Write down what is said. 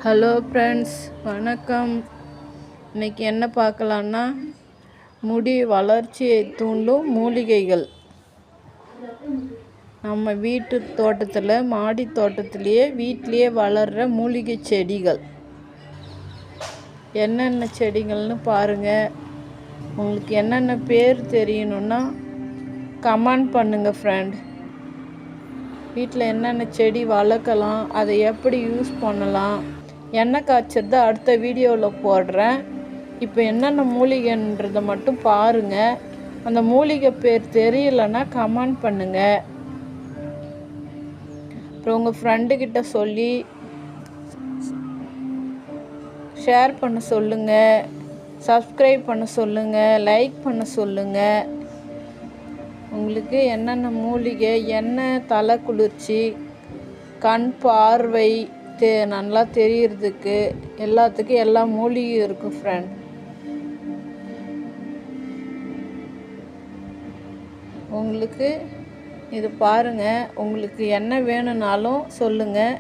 Hello friends, வணக்கம். இன்றைக்கி என்ன பார்க்கலான்னா, முடி வளர்ச்சியை தூண்டும் மூலிகைகள். நம்ம வீட்டு தோட்டத்தில், மாடி தோட்டத்திலேயே வீட்டிலையே வளர்கிற மூலிகை செடிகள் என்னென்ன செடிகள்னு பாருங்கள். உங்களுக்கு என்னென்ன பேர் தெரியணுன்னா கமெண்ட் பண்ணுங்கள் ஃப்ரெண்ட். வீட்டில் என்னென்ன செடி வளர்க்கலாம், அதை எப்படி யூஸ் பண்ணலாம், எண்ணெய் காய்ச்சறது அடுத்த வீடியோவில் போடுறேன். இப்போ என்னென்ன மூலிகைன்றதை மட்டும் பாருங்கள். அந்த மூலிகை பேர் தெரியலைன்னா கமெண்ட் பண்ணுங்கள். அப்புறம் உங்கள் ஃப்ரெண்டுக்கிட்ட சொல்லி ஷேர் பண்ண சொல்லுங்கள், சப்ஸ்கிரைப் பண்ண சொல்லுங்கள், லைக் பண்ண சொல்லுங்கள். உங்களுக்கு என்னென்ன மூலிகை, என்ன தலை குளிர்ச்சி, கண் பார்வை நல்லா தெரியறதுக்கு எல்லாத்துக்கும் எல்லா மூலிகையும் இருக்கும் ஃப்ரெண்ட். உங்களுக்கு இது பாருங்கள். உங்களுக்கு என்ன வேணும்னாலும் சொல்லுங்கள்.